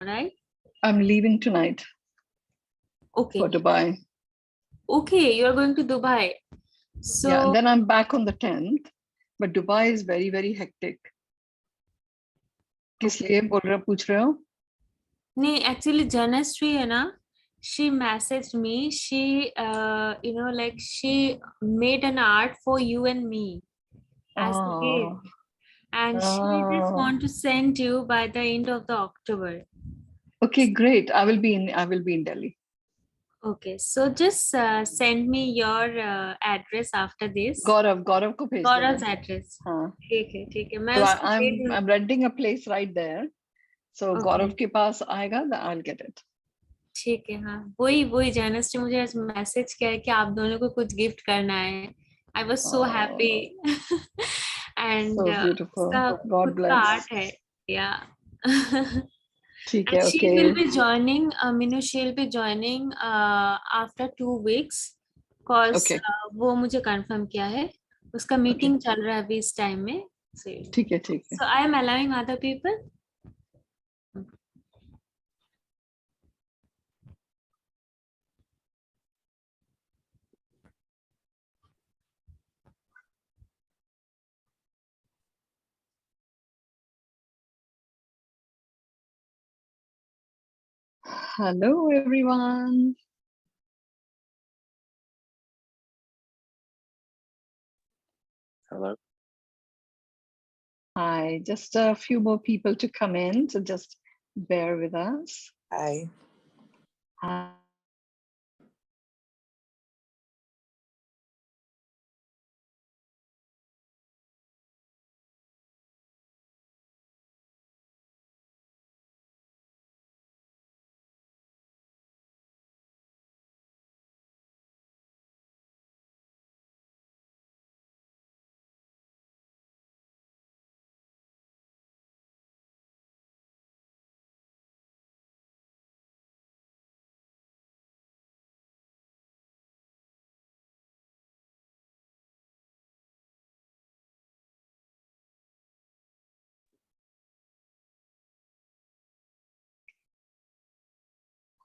right? I'm leaving tonight Okay. for Dubai. Okay, you're going to Dubai. So Yeah, and then I'm back on the 10th. But Dubai is very, very hectic. किस लिए बोल रहे हो, पूछ रहे हो? नहीं, actually Janashree है ना, she messaged me. She like she made an art for you and me as a Oh, gift, and she just oh. want to send you by the end of the October. Okay, great. I will be in Delhi. Okay, so just send me your address after this. Gaurav को भेज Gaurav's देना. address. हाँ. ठीक है मैं So उसको भेज दूँ. I'm renting a place right there. So Okay. Gaurav के पास आएगा, I'll get it. ठीक है. हाँ, वही जनरस ने मुझे आज मैसेज किया है कि आप दोनों को कुछ गिफ्ट करना है. I was so happy. And So beautiful. उसका God खुद का bless. आर्ट है. Yeah. ठीक And है, she okay. will be joining, Mynoo, she'll be joining after 2 weeks. Cause Okay. वो मुझे confirm किया है. उसका meeting चल रहा है अभी इस time में. ठीक है. So I am allowing other people. Hello, everyone. Hello. Hi, just a few more people to come in, so just bear with us. Hi. Hi.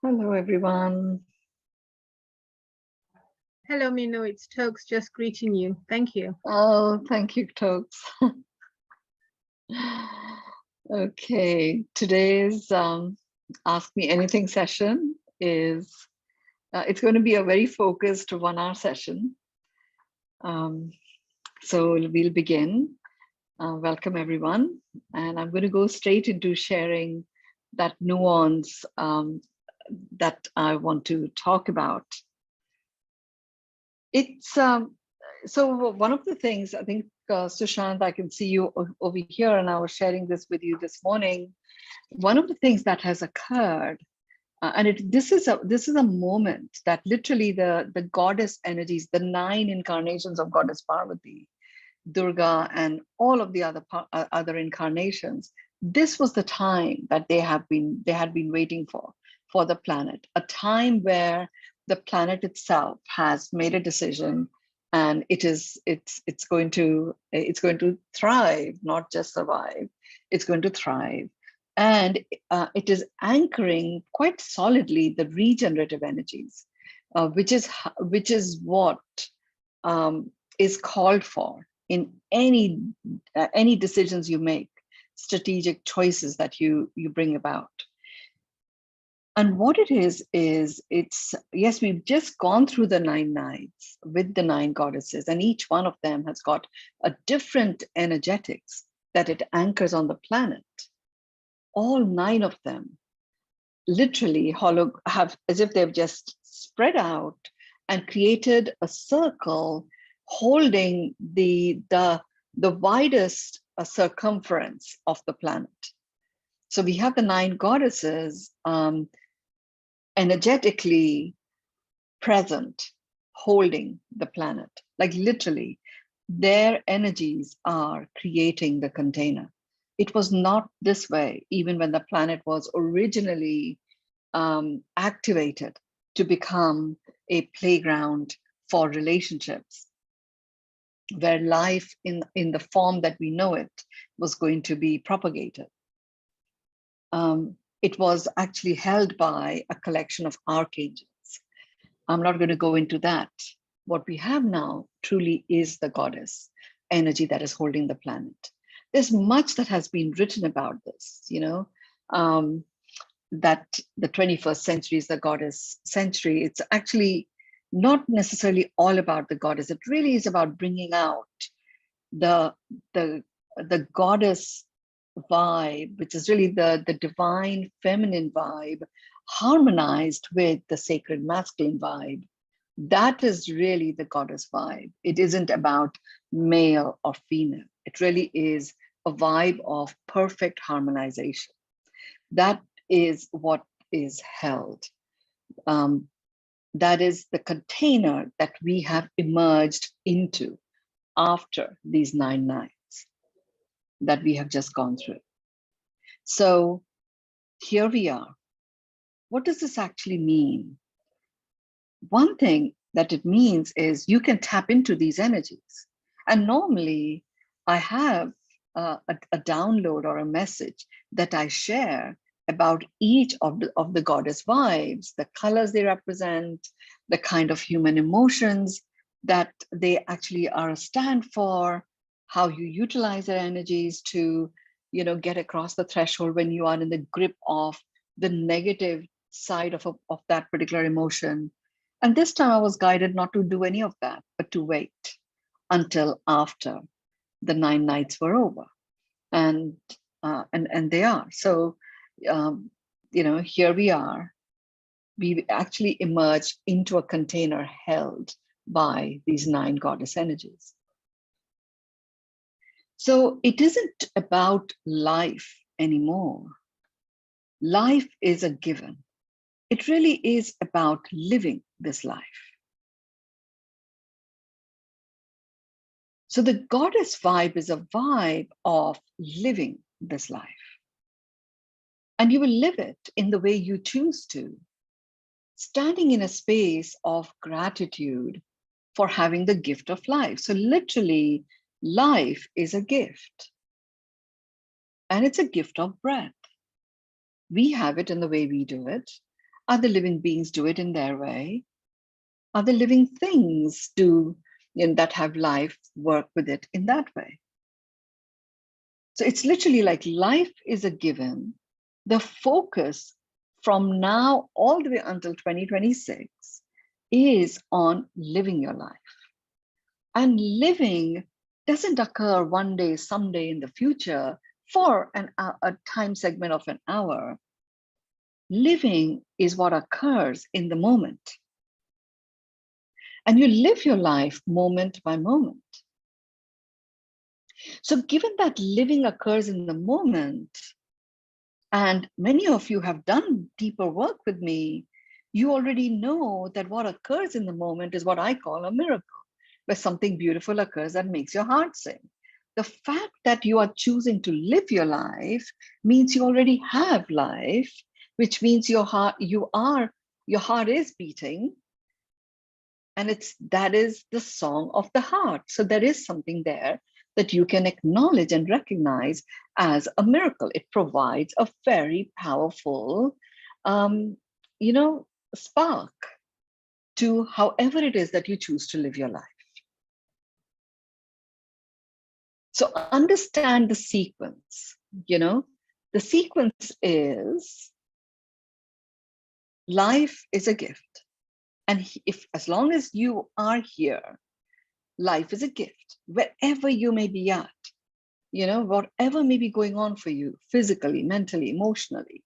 Hello, everyone. Hello, Mynoo. It's Tokes just greeting you. Thank you. Oh, thank you, Tokes. Okay, today's Ask Me Anything session is, it's going to be a very focused 1-hour session. So we'll begin. Welcome, everyone. And I'm going to go straight into sharing that nuance that I want to talk about. It's so one of the things, I think, Sushant, I can see you over here, and I was sharing this with you this morning. One of the things that has occurred, and this is a moment that literally the goddess energies, the 9 incarnations of Goddess Parvati, Durga, and all of the other incarnations, this was the time that they had been waiting for the planet, a time where the planet itself has made a decision, and it's going to thrive, not just survive. It's going to thrive, and it is anchoring quite solidly the regenerative energies, which is what is called for in any decisions you make, strategic choices that you bring about. And what it is it's, yes, we've just gone through the 9 nights with the 9 goddesses, and each one of them has got a different energetics that it anchors on the planet. All 9 of them literally have, as if they've just spread out and created a circle holding the widest circumference of the planet. So we have the 9 goddesses energetically present, holding the planet. Like literally, their energies are creating the container. It was not this way, even when the planet was originally activated to become a playground for relationships, where life in the form that we know it was going to be propagated. it was actually held by a collection of archangels. I'm not going to go into that. What we have now truly is the goddess energy that is holding the planet. There's much that has been written about this, that the 21st century is the goddess century. It's actually not necessarily all about the goddess. It really is about bringing out the goddess vibe, which is really the divine feminine vibe, harmonized with the sacred masculine vibe. That is really the goddess vibe. It isn't about male or female. It really is a vibe of perfect harmonization. That is what is held. That is the container that we have emerged into after these 9 nights that we have just gone through. So here we are. What does this actually mean? One thing that it means is you can tap into these energies. And normally I have a download or a message that I share about each of the goddess vibes, the colors they represent, the kind of human emotions that they actually are a stand for, how you utilize their energies to, get across the threshold when you are in the grip of the negative side of that particular emotion. And this time I was guided not to do any of that, but to wait until after the 9 nights were over. And they are. So, here we are. We actually emerged into a container held by these 9 goddess energies. So it isn't about life anymore. Life is a given. It really is about living this life. So the goddess vibe is a vibe of living this life. And you will live it in the way you choose to, standing in a space of gratitude for having the gift of life. So literally, life is a gift. And it's a gift of breath. We have it in the way we do it. Other living beings do it in their way. Other living things do, that have life, work with it in that way. So it's literally like life is a given. The focus from now all the way until 2026 is on living your life. And living doesn't occur one day, someday in the future for a time segment of an hour. Living is what occurs in the moment. And you live your life moment by moment. So given that living occurs in the moment, and many of you have done deeper work with me, you already know that what occurs in the moment is what I call a miracle, where something beautiful occurs that makes your heart sing. The fact that you are choosing to live your life means you already have life, which means your heart is beating. And that is the song of the heart. So there is something there that you can acknowledge and recognize as a miracle. It provides a very powerful, spark to however it is that you choose to live your life. So understand the sequence, the sequence is life is a gift. And as long as you are here, life is a gift, wherever you may be at, whatever may be going on for you, physically, mentally, emotionally,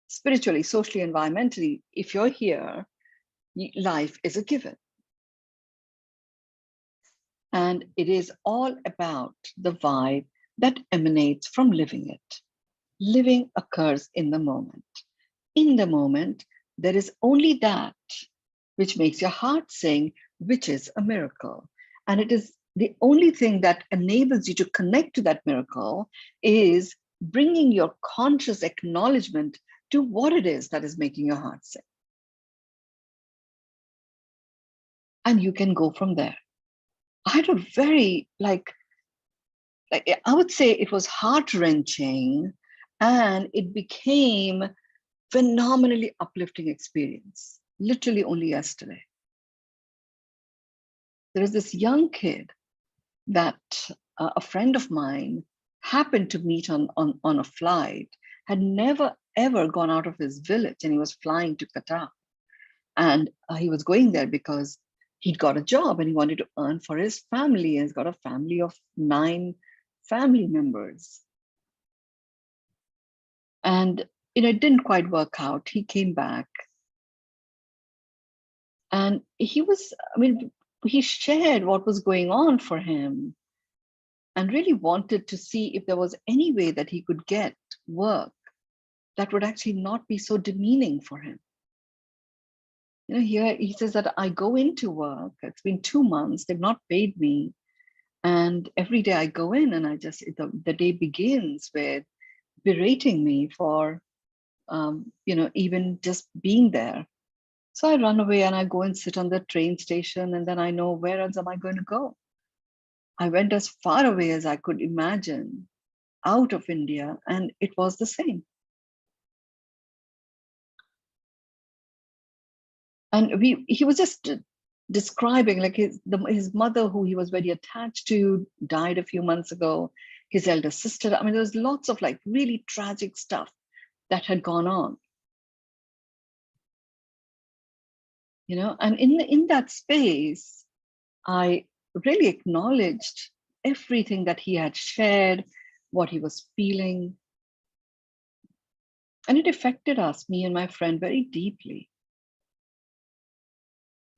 spiritually, socially, environmentally, if you're here, life is a given. And it is all about the vibe that emanates from living it. Living occurs in the moment. In the moment, there is only that which makes your heart sing, which is a miracle. And it is the only thing that enables you to connect to that miracle is bringing your conscious acknowledgement to what it is that is making your heart sing. And you can go from there. I had a very, I would say it was heart-wrenching, and it became phenomenally uplifting experience, literally only yesterday. There is this young kid that a friend of mine happened to meet on a flight, had never ever gone out of his village, and he was flying to Qatar. And he was going there because he'd got a job and he wanted to earn for his family. And he's got a family of 9 family members. And it didn't quite work out. He came back. And he shared what was going on for him and really wanted to see if there was any way that he could get work that would actually not be so demeaning for him. Here he says that I go into work, it's been 2 months, they've not paid me. And every day I go in and the day begins with berating me for, even just being there. So I run away and I go and sit on the train station, and then I know, where else am I going to go? I went as far away as I could imagine out of India, and it was the same. And he was just describing, like, his mother, who he was very attached to, died a few months ago. His elder sister, there was lots of like really tragic stuff that had gone on. And in that space, I really acknowledged everything that he had shared, what he was feeling. And it affected us, me and my friend, very deeply.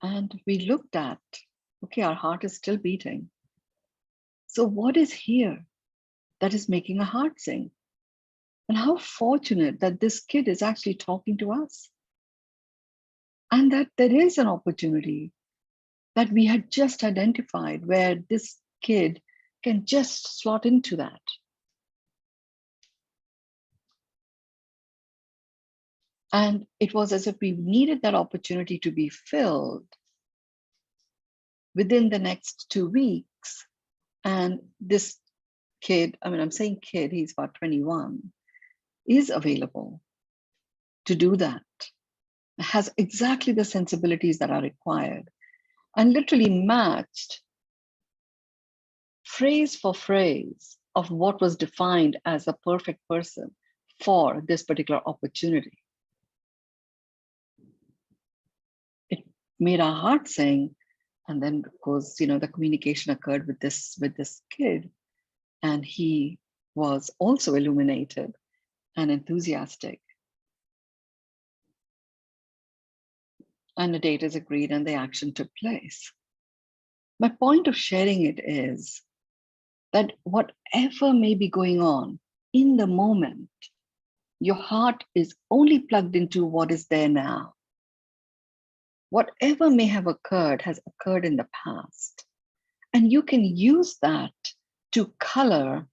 And we looked at, okay, our heart is still beating. So what is here that is making a heart sing? And how fortunate that this kid is actually talking to us. And that there is an opportunity that we had just identified where this kid can just slot into that. And it was as if we needed that opportunity to be filled within the next 2 weeks. And this kid, I'm saying kid, he's about 21, is available to do that, has exactly the sensibilities that are required, and literally matched phrase for phrase of what was defined as a perfect person for this particular opportunity. It made our heart sing. And then, of course, the communication occurred with this kid, and he was also illuminated and enthusiastic. And the date is agreed and the action took place. My point of sharing it is that whatever may be going on in the moment, your heart is only plugged into what is there now. Whatever may have occurred has occurred in the past. And you can use that to color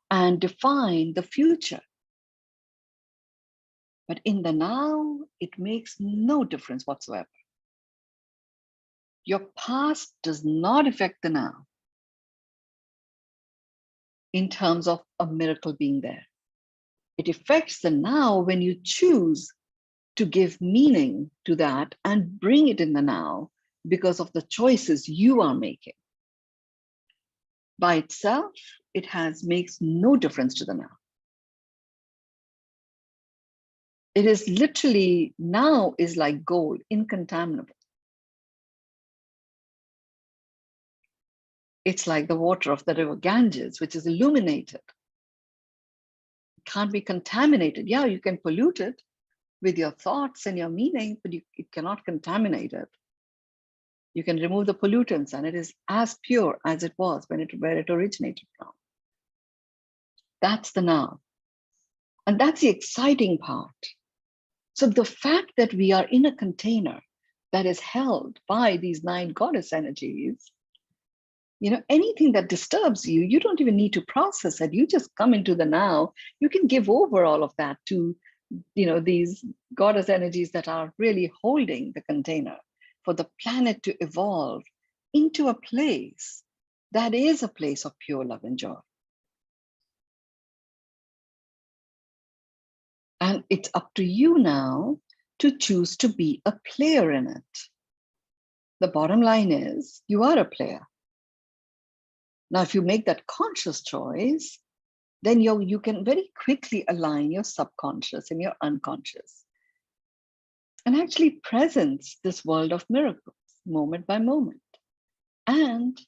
and define the future. But in the now, it makes no difference whatsoever. Your past does not affect the now in terms of a miracle being there. It affects the now when you choose to give meaning to that and bring it in the now because of the choices you are making. By itself, it makes no difference to the now. It is literally, now is like gold, incontaminable. It's like the water of the river Ganges, which is illuminated. It can't be contaminated. Yeah, you can pollute it with your thoughts and your meaning, but it cannot contaminate it. You can remove the pollutants and it is as pure as it was where it originated from. That's the now. And that's the exciting part. So the fact that we are in a container that is held by these 9 goddess energies, anything that disturbs you, you don't even need to process it. You just come into the now. You can give over all of that to, these goddess energies that are really holding the container for the planet to evolve into a place that is a place of pure love and joy. And it's up to you now to choose to be a player in it. The bottom line is you are a player. Now, if you make that conscious choice, then you can very quickly align your subconscious and your unconscious and actually presence this world of miracles moment by moment and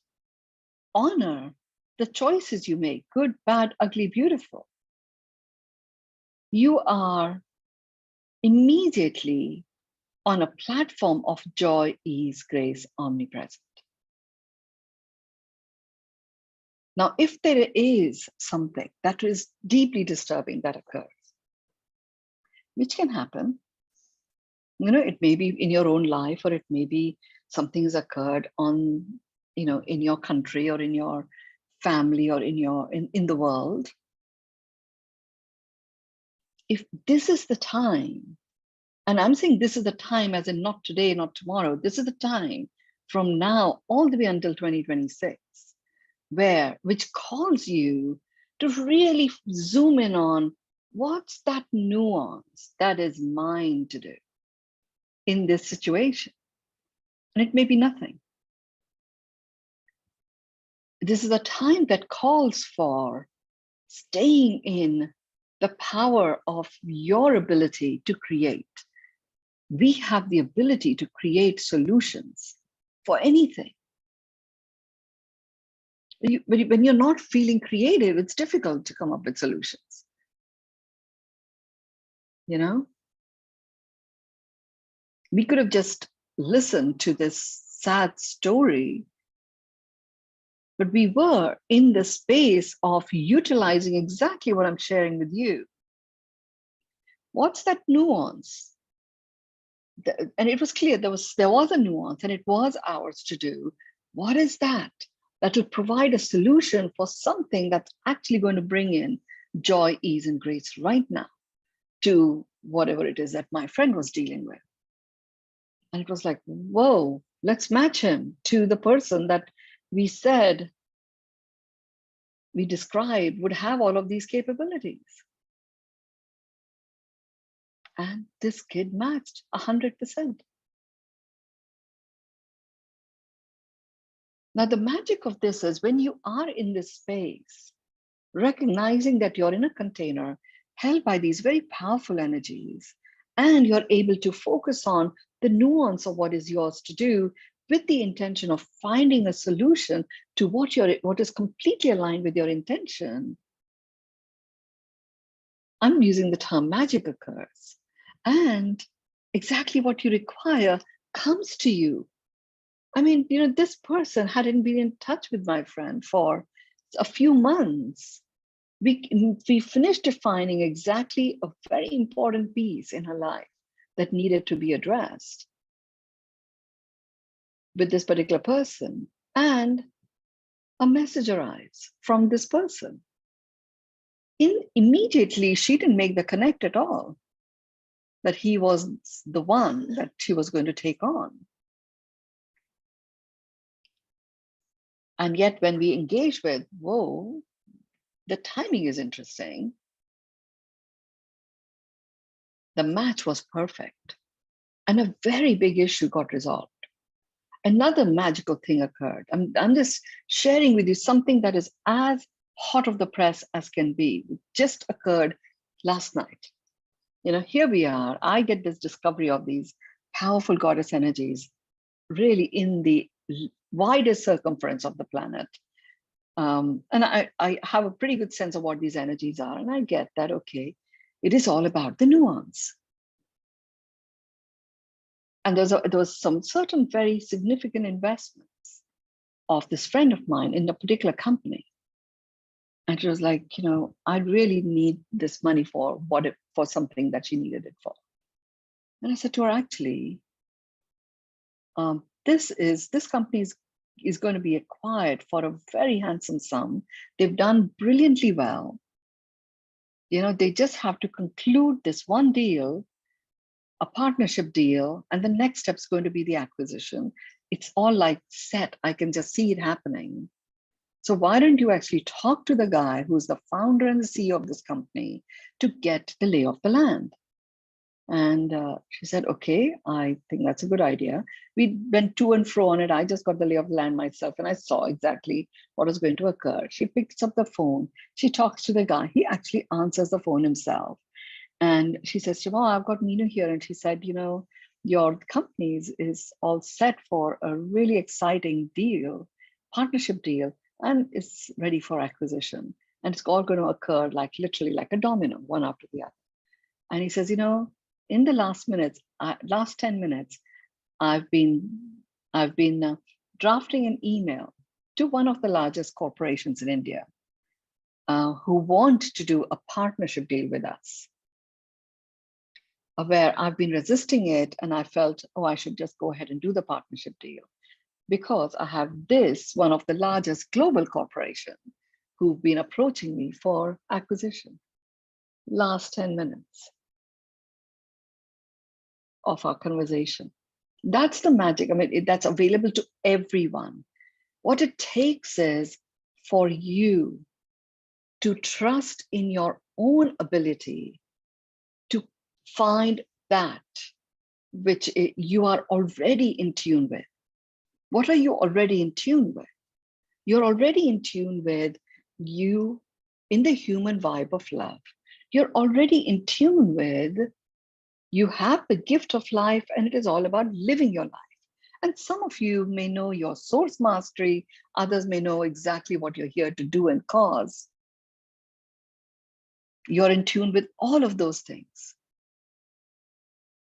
honor the choices you make, good, bad, ugly, beautiful. You are immediately on a platform of joy, ease, grace, omnipresent. Now, if there is something that is deeply disturbing that occurs, which can happen, it may be in your own life, or it may be something has occurred on, in your country or in your family or in the world. If this is the time, and I'm saying this is the time as in not today, not tomorrow, this is the time from now all the way until 2026, which calls you to really zoom in on what's that nuance that is mine to do in this situation. And it may be nothing. This is a time that calls for staying in the power of your ability to create. We have the ability to create solutions for anything. When you're not feeling creative, it's difficult to come up with solutions. We could have just listened to this sad story, but we were in the space of utilizing exactly what I'm sharing with you. What's that nuance? And it was clear there was a nuance, and it was ours to do. What is that? That will provide a solution for something that's actually going to bring in joy, ease, and grace right now to whatever it is that my friend was dealing with. And it was like, whoa, let's match him to the person that we said, we described would have all of these capabilities. And this kid matched 100%. Now, the magic of this is when you are in this space, recognizing that you're in a container held by these very powerful energies, and you're able to focus on the nuance of what is yours to do with the intention of finding a solution to what is completely aligned with your intention. I'm using the term magic occurs, and exactly what you require comes to you. I mean, this person hadn't been in touch with my friend for a few months. We finished defining exactly a very important piece in her life that needed to be addressed with this particular person, and a message arrives from this person. Immediately, she didn't make the connect at all that he was the one that she was going to take on. And yet when we engage with, whoa, the timing is interesting, the match was perfect, and a very big issue got resolved. Another magical thing occurred. I'm just sharing with you something that is as hot of the press as can be. It just occurred last night. Here we are. I get this discovery of these powerful goddess energies really in the widest circumference of the planet. And I have a pretty good sense of what these energies are. And I get that, okay, it is all about the nuance. And there was some certain very significant investments of this friend of mine in a particular company. And she was like, I really need this money for something that she needed it for. And I said to her, actually, this company is going to be acquired for a very handsome sum. They've done brilliantly well. They just have to conclude this one deal, a partnership deal, and the next step is going to be the acquisition. It's all like set. I can just see it happening. So why don't you actually talk to the guy who's the founder and the CEO of this company to get the lay of the land? And she said, okay, I think that's a good idea. We went to and fro on it. I just got the lay of the land myself and I saw exactly what was going to occur. She picks up the phone. She talks to the guy. He actually answers the phone himself. And she says to him, oh, I've got Mynoo here. And she said, you know, your company is all set for a really exciting deal, partnership deal, and it's ready for acquisition. And it's all going to occur like literally like a domino, one after the other. And he says, you know, in the last 10 minutes, I've been drafting an email to one of the largest corporations in India who want to do a partnership deal with us, where I've been resisting it. And I felt, oh, I should just go ahead and do the partnership deal because I have one of the largest global corporations who've been approaching me for acquisition. Last 10 minutes of our conversation. That's the magic. I mean, that's available to everyone. What it takes is for you to trust in your own ability to find that which you are already in tune with. What are you already in tune with? You're already in tune with you in the human vibe of love. You're already in tune with you have the gift of life, and it is all about living your life. And some of you may know your source mastery, others may know exactly what you're here to do and cause. You're in tune with all of those things.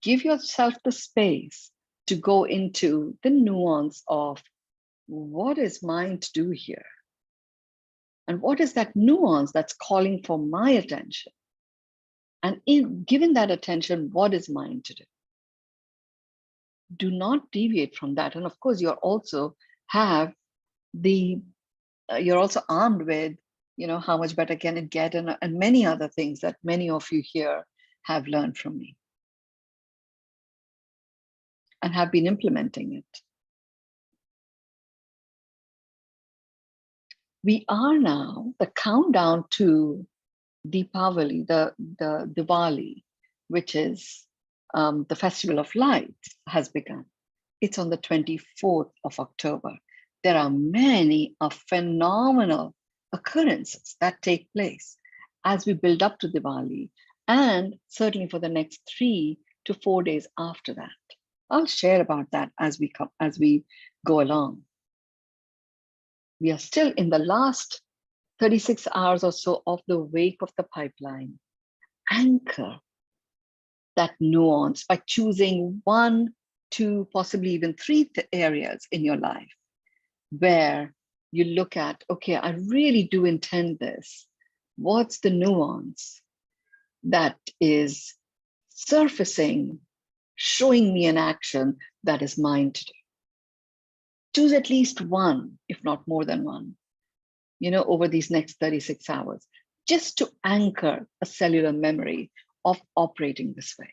Give yourself the space to go into the nuance of what is mine to do here? And what is that nuance that's calling for my attention? And given that attention, what is mine to do? Do not deviate from that. And of course, you're also armed with, you know, how much better can it get, and many other things that many of you here have learned from me and have been implementing it. We are now the countdown to Deepavali, the Diwali, which is the Festival of Lights, has begun. It's on the 24th of October. There are many phenomenal occurrences that take place as we build up to Diwali, and certainly for the next 3 to 4 days after that. I'll share about that as we go along. We are still in the last 36 hours or so of the wake of the pipeline. Anchor that nuance by choosing 1, 2, possibly even 3 areas in your life where you look at, okay, I really do intend this. What's the nuance that is surfacing, showing me an action that is mine to do? Choose at least one, if not more than one, you know, over these next 36 hours, just to anchor a cellular memory of operating this way.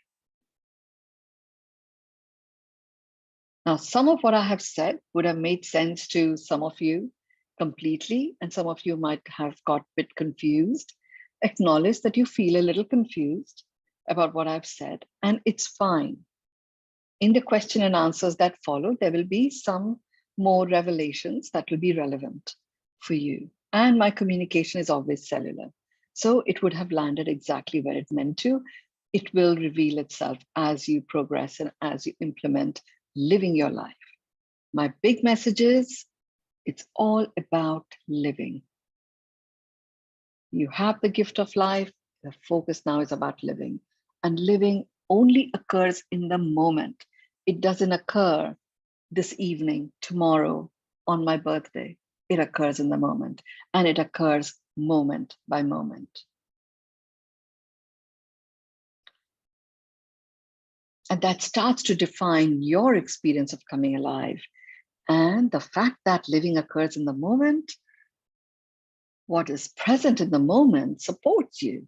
Now, some of what I have said would have made sense to some of you completely, and some of you might have got a bit confused. Acknowledge that you feel a little confused about what I've said, and it's fine. In the question and answers that follow, there will be some more revelations that will be relevant for you. And my communication is always cellular. So it would have landed exactly where it meant to. It will reveal itself as you progress and as you implement living your life. My big message is, it's all about living. You have the gift of life. The focus now is about living. And living only occurs in the moment. It doesn't occur this evening, tomorrow, on my birthday. It occurs in the moment, and it occurs moment by moment. And that starts to define your experience of coming alive. And the fact that living occurs in the moment, what is present in the moment supports you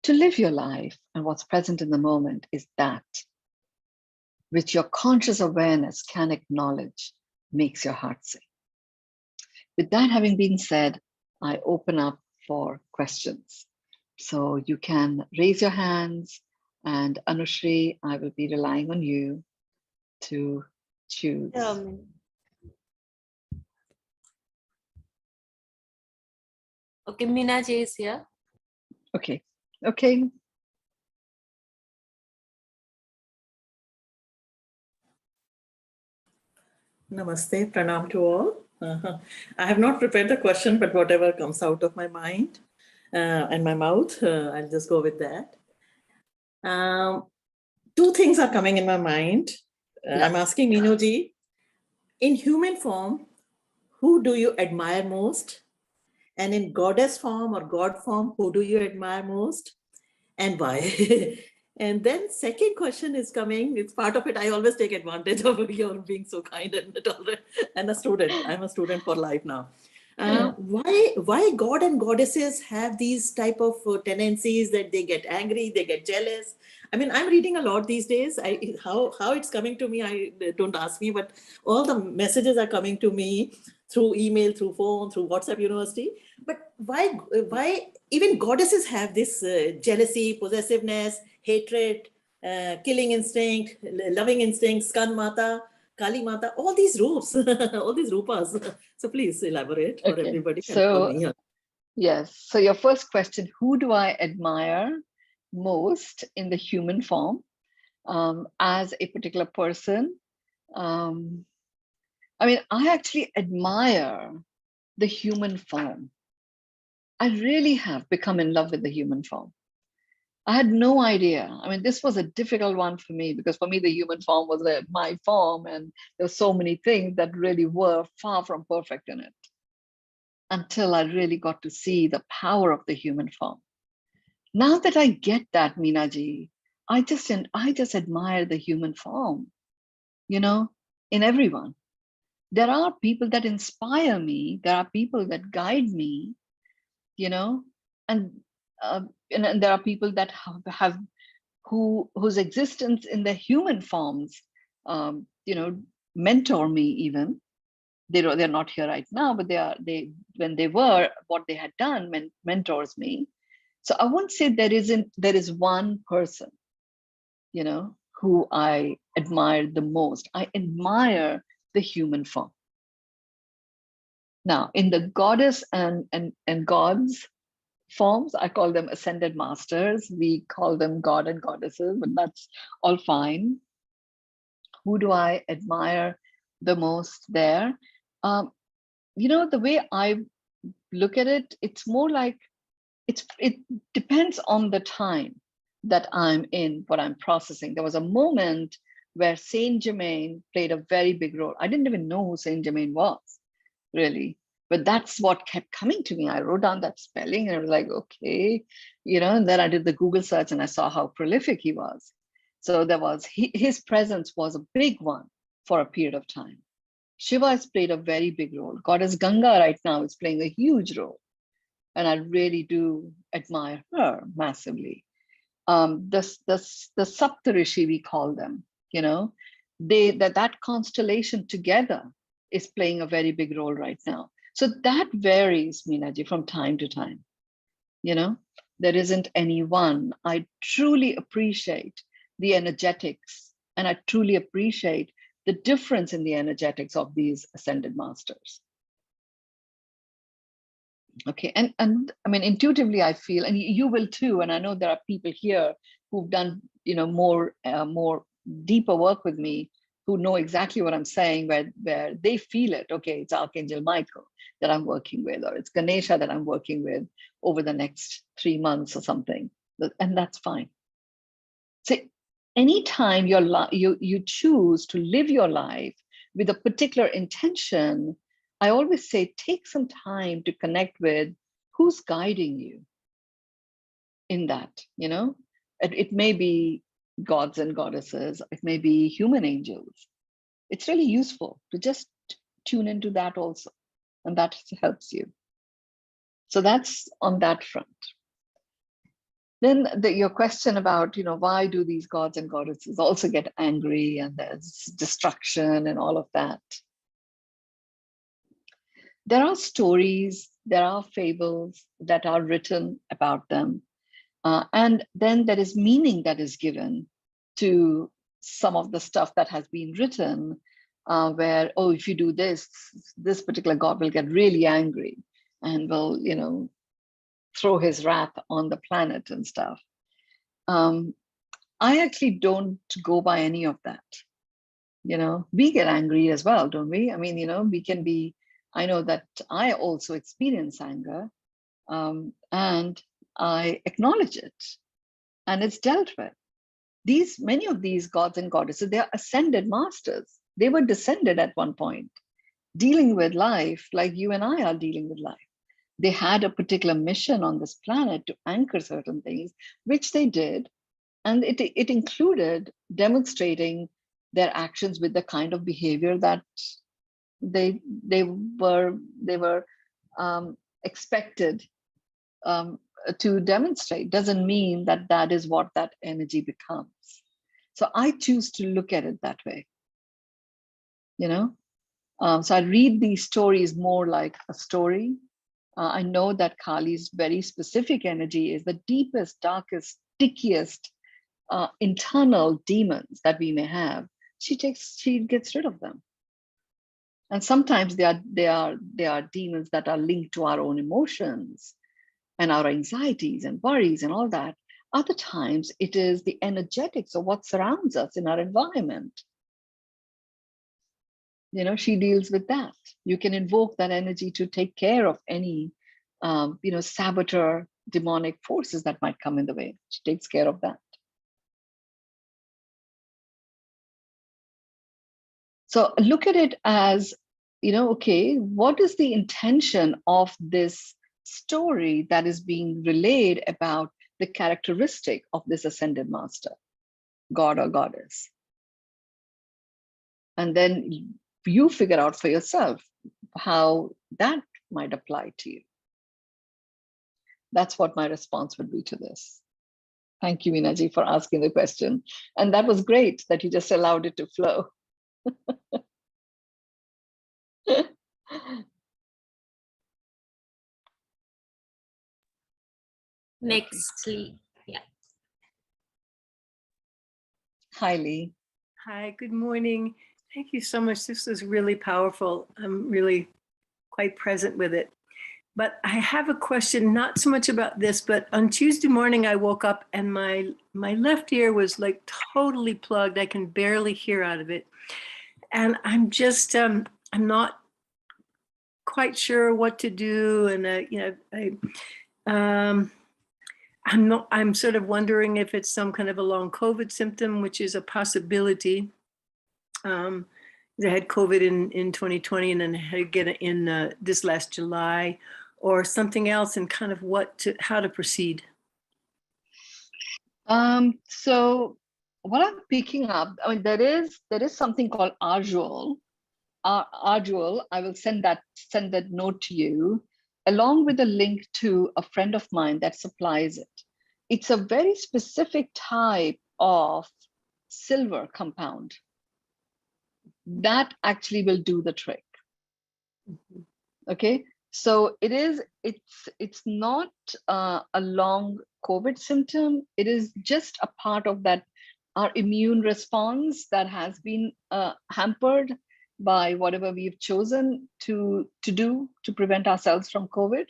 to live your life. And what's present in the moment is that which your conscious awareness can acknowledge makes your heart sing. With that having been said, I open up for questions. So you can raise your hands, and Anushri, I will be relying on you to choose. Okay, Meena ji is here. Okay. Okay. Namaste, pranam to all. I have not prepared the question, but whatever comes out of my mind and my mouth, I'll just go with that. Two things are coming in my mind. I'm asking Mynoo ji, in human form, who do you admire most? And in goddess form or God form, who do you admire most? And why? And then second question is coming. It's part of it. I always take advantage of your being so kind and tolerant. And a student. I'm a student for life now. Why God and goddesses have these type of tendencies that they get angry, they get jealous? I mean, I'm reading a lot these days. How it's coming to me, I don't ask me, but all the messages are coming to me through email, through phone, through WhatsApp University. But why even goddesses have this jealousy, possessiveness, hatred, killing instinct, loving instinct, Skan Mata, Kali Mata, all these roops, all these rupas. So please elaborate for everybody and for me. Yes. So your first question, who do I admire most in the human form as a particular person? I mean, I actually admire the human form. I really have become in love with the human form. I had no idea. I mean, this was a difficult one for me because for me, the human form was my form, and there were so many things that really were far from perfect in it until I really got to see the power of the human form. Now that I get that, Meenaji, I just admire the human form, you know, in everyone. There are people that inspire me. There are people that guide me, you know, and there are people that have whose existence in the human forms, you know, mentor me even. They're not here right now, but they when they were, what they had done mentors me. So I won't say there is one person, you know, who I admire the most. I admire the human form. Now, in the goddess and gods forms, I call them ascended masters. We call them god and goddesses, but that's all fine. Who do I admire the most there? You know, the way I look at it, it's more like it depends on the time that I'm in, what I'm processing. There was a moment where Saint Germain played a very big role. I didn't even know who Saint Germain was, really. But that's what kept coming to me. I wrote down that spelling and I was like, okay, you know, and then I did the Google search and I saw how prolific he was. So there was, his presence was a big one for a period of time. Shiva has played a very big role. Goddess Ganga right now is playing a huge role. And I really do admire her massively. The Saptarishi, we call them, you know, that constellation together is playing a very big role right now. So that varies, Meenaji, from time to time. You know, there isn't any one. I truly appreciate the energetics, and I truly appreciate the difference in the energetics of these ascended masters. Okay, and I mean, intuitively, I feel, and you will too, and I know there are people here who've done, you know, more deeper work with me, who know exactly what I'm saying, where they feel it. Okay, it's Archangel Michael that I'm working with, or it's Ganesha that I'm working with over the next 3 months or something, and that's fine. So anytime you choose to live your life with a particular intention, I always say take some time to connect with who's guiding you in that, you know. It may be gods and goddesses, it may be human angels. It's really useful to just tune into that also, and that helps you. So that's on that front. Then your question about, you know, why do these gods and goddesses also get angry and there's destruction and all of that? there are stories, there are fables that are written about them. And then there is meaning that is given to some of the stuff that has been written, where, oh, if you do this, this particular god will get really angry and will, throw his wrath on the planet and stuff. I actually don't go by any of that. We get angry as well, don't we? I mean, we can be, I know that I also experience anger, and I acknowledge it, and it's dealt with. Many of these gods and goddesses, they are ascended masters. They were descended at one point, dealing with life like you and I are dealing with life. They had a particular mission on this planet to anchor certain things, which they did. And it included demonstrating their actions with the kind of behavior that they were expected to demonstrate. Doesn't mean that that is what that energy becomes. So I choose to look at it that way. So I read these stories more like a story. I know that Kali's very specific energy is the deepest, darkest, stickiest internal demons that we may have. She gets rid of them. And sometimes they are demons that are linked to our own emotions and our anxieties and worries and all that. Other times it is the energetics of what surrounds us in our environment. She deals with that. You can invoke that energy to take care of any, saboteur, demonic forces that might come in the way. She takes care of that. So look at it as, okay, what is the intention of this story that is being relayed about the characteristic of this ascended master, god or goddess? And then you figure out for yourself how that might apply to you. That's what my response would be to this. Thank you, Minaji, for asking the question. And that was great that you just allowed it to flow. Next, Lee. Yeah. Hi, Lee. Hi, good morning. Thank you so much. This was really powerful. I'm really quite present with it. But I have a question, not so much about this, but on Tuesday morning, I woke up and my left ear was like totally plugged. I can barely hear out of it. And I'm just, I'm not quite sure what to do. And, I'm sort of wondering if it's some kind of a long COVID symptom, which is a possibility. I had COVID in 2020 and then had to get it in this last July, or something else, and kind of how to proceed. So what I'm picking up, I mean, there is something called Arjul. Arjul, I will send that note to you, along with a link to a friend of mine that supplies it. It's a very specific type of silver compound that actually will do the trick. Mm-hmm. Okay, so it's not a long COVID symptom. It is just a part of that, our immune response that has been hampered by whatever we've chosen to do to prevent ourselves from COVID.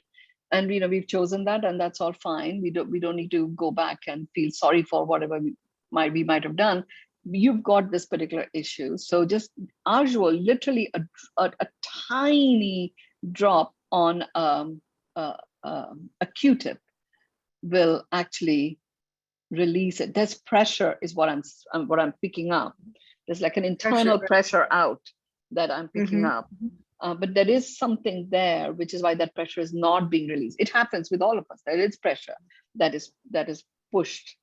And we've chosen that, and that's all fine. We don't need to go back and feel sorry for whatever we might have done. You've got this particular issue. So just Arjul, literally a tiny drop on a Q-tip will actually release it. There's pressure is what I'm picking up. There's like an internal pressure out that I'm picking up. But there is something there, which is why that pressure is not being released. It happens with all of us. There is pressure that is pushed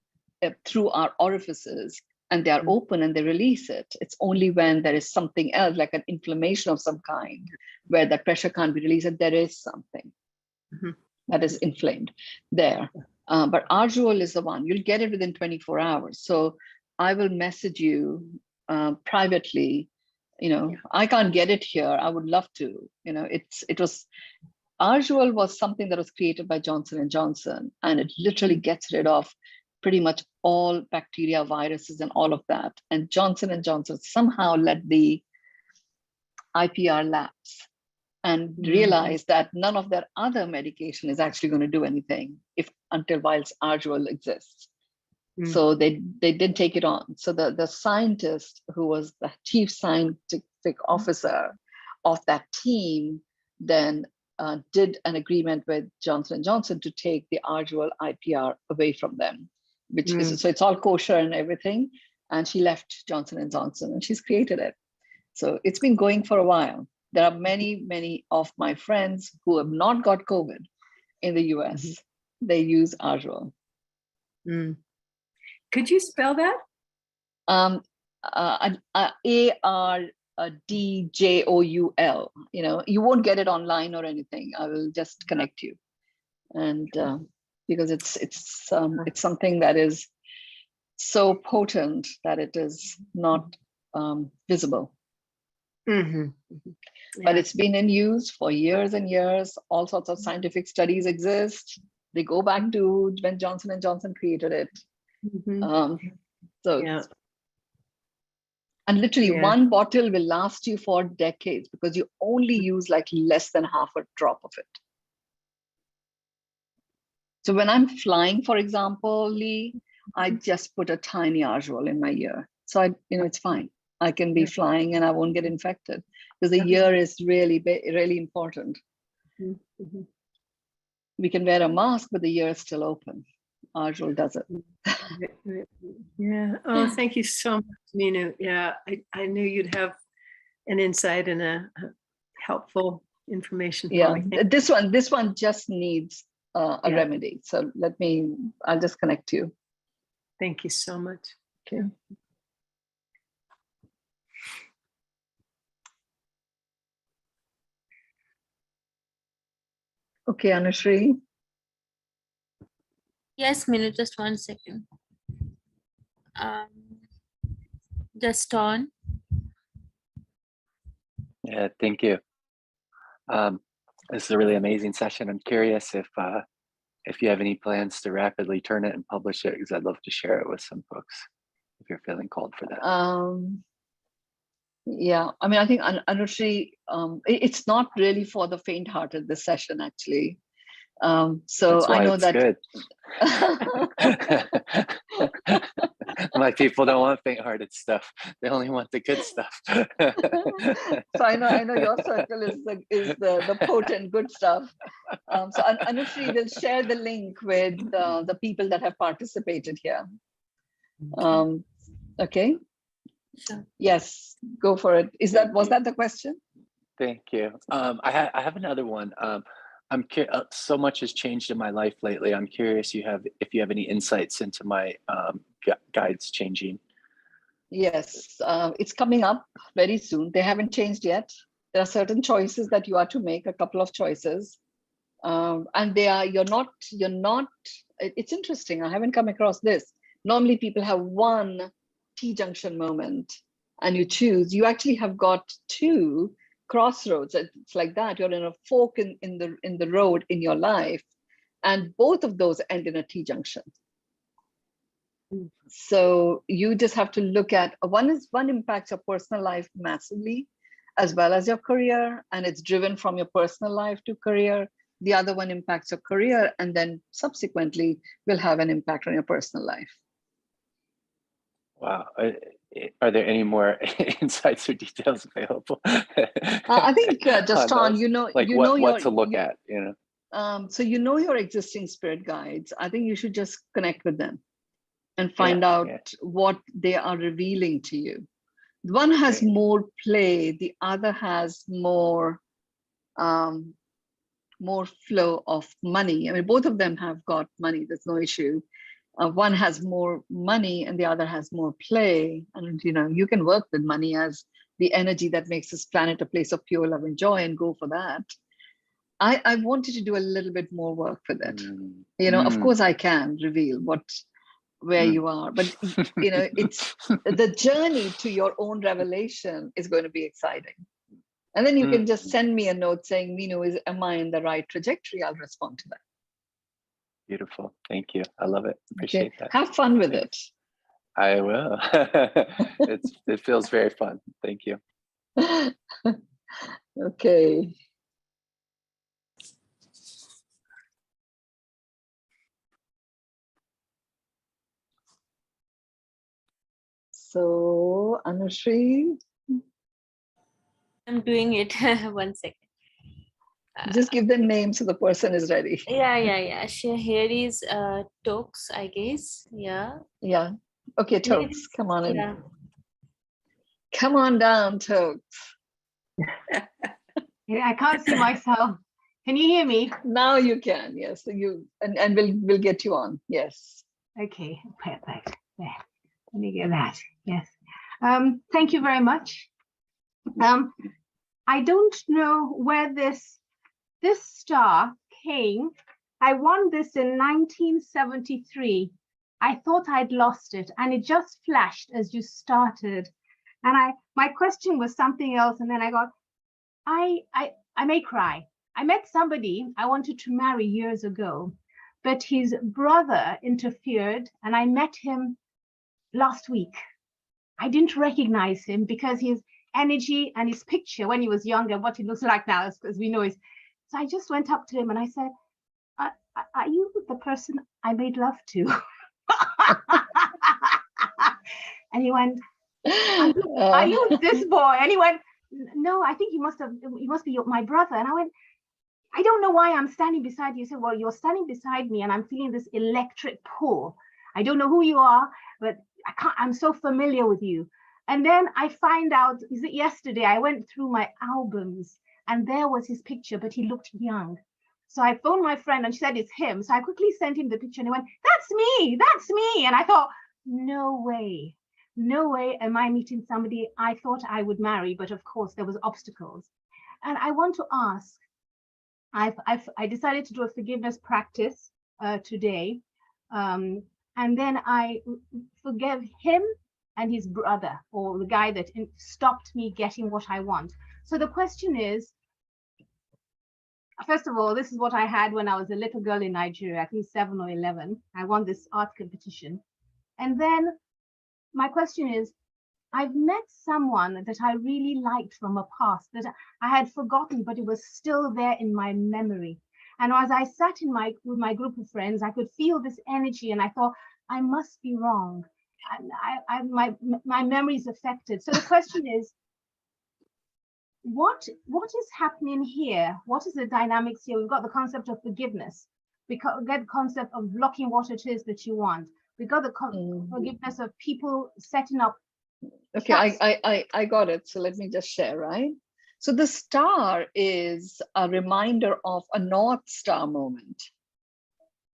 through our orifices, and they are open and they release it. It's only when there is something else, like an inflammation of some kind, where that pressure can't be released, and there is something that is inflamed there. But Arjul is the one. You'll get it within 24 hours. So I will message you privately I can't get it here. I would love to. Arjol was something that was created by Johnson and Johnson, and it literally gets rid of pretty much all bacteria, viruses, and all of that. And Johnson and Johnson somehow let the IPR lapse and realized that none of their other medication is actually going to do anything whilst Arjol exists. So they did take it on. So the scientist who was the chief scientific officer of that team then did an agreement with Johnson & Johnson to take the Arjol IPR away from them, which is, so it's all kosher and everything. And she left Johnson & Johnson and she's created it. So it's been going for a while. There are many, many of my friends who have not got COVID in the US. They use Arjol. Could you spell that? ARDJOUL. You won't get it online or anything. I will just connect you, and because it's something that is so potent that it is not visible. But it's been in use for years and years. All sorts of scientific studies exist. They go back to when Johnson & Johnson created it. And literally one bottle will last you for decades because you only use like less than half a drop of it. So when I'm flying, for example, Lee, I just put a tiny Arjol in my ear. So it's fine. I can be flying and I won't get infected because the ear is really, really important. We can wear a mask, but the ear is still open. Arjol does it. Yeah. Oh, thank you so much, Mynoo. Yeah, I knew you'd have an insight and a helpful information for me. This one just needs a remedy. So I'll just connect you. Thank you so much. Okay. Okay, Anushree. Yes, Mynoo, just 1 second. Just on. Yeah, thank you. This is a really amazing session. I'm curious if you have any plans to rapidly turn it and publish it, because I'd love to share it with some folks if you're feeling called for that. Yeah, I mean, I think Anushree, it's not really for the faint-hearted, this session, actually. So I know that good. My people don't want faint-hearted stuff. They only want the good stuff. So I know your circle is the potent good stuff. So Anushree will share the link with the people that have participated here. Okay. Sure. Yes, go for it. Was that the question? Thank you. I have another one. I'm so much has changed in my life lately. I'm curious if you have any insights into my guides changing. Yes, it's coming up very soon. They haven't changed yet. There are certain choices that you are to make, a couple of choices, and you're not. It's interesting. I haven't come across this. Normally, people have one T-junction moment, and you choose. You actually have got two crossroads. It's like that. You're in a fork in the road in your life, and both of those end in a T-junction. So you just have to look at one impacts your personal life massively, as well as your career, and it's driven from your personal life to career. The other one impacts your career, and then subsequently will have an impact on your personal life. Wow. Are there any more insights or details available? I think just on what to look at, So your existing spirit guides. I think you should just connect with them and find out what they are revealing to you. One has more play, the other has more flow of money. I mean, both of them have got money. There's no issue. One has more money and the other has more play. And you can work with money as the energy that makes this planet a place of pure love and joy, and go for that. I wanted to do a little bit more work with it. Of course I can reveal what where you are. But it's the journey to your own revelation is going to be exciting. And then you can just send me a note saying, Mynoo, am I in the right trajectory? I'll respond to that. Beautiful. Thank you. I love it. Appreciate that. Have fun with it. I will. It feels very fun. Thank you. Okay. So, Anushree, I'm doing it. 1 second. just give the name so the person is ready. Yeah. Here is Tokes, I guess. Yeah. Yeah. Okay, Tokes, Yes, come on in. yeah. Come on down, Tokes. I can't see myself. Can you hear me? Now you can, yes. So and we'll get you on. Yes. Okay, perfect. There. Let me get that. Yes. Thank you very much. I don't know where this star came. I won this in 1973. I thought I'd lost it, and it just flashed as you started. And my question was something else, and then I got, I may cry. I met somebody I wanted to marry years ago, but his brother interfered, and I met him last week. I didn't recognize him because his energy and his picture when he was younger, what he looks like now, as we know, is. So I just went up to him and I said, are you the person I made love to? And he went, are you this boy? And he went, no, I think he must be my brother. And I went, I don't know why I'm standing beside you. He said, well, you're standing beside me and I'm feeling this electric pull. I don't know who you are, but I'm so familiar with you. And then I find out, is it yesterday, I went through my albums and there was his picture, but he looked young. So I phoned my friend and she said, it's him. So I quickly sent him the picture and he went, that's me. And I thought, no way am I meeting somebody I thought I would marry, but of course there was obstacles. And I want to ask, I decided to do a forgiveness practice today. And then I forgave him and his brother, or the guy that stopped me getting what I want. So the question is, first of all, this is what I had when I was a little girl in Nigeria, I think 7 or 11. I won this art competition. And then my question is, I've met someone that I really liked from a past that I had forgotten, but it was still there in my memory. And as I sat with my group of friends, I could feel this energy and I thought, I must be wrong. And my memory is affected. So the question is, what is happening here? What is the dynamics here? We've got the concept of forgiveness. We get the concept of blocking what it is that you want. We got the forgiveness of people setting up. Okay, I got it. So let me just share, right? So the star is a reminder of a North Star moment,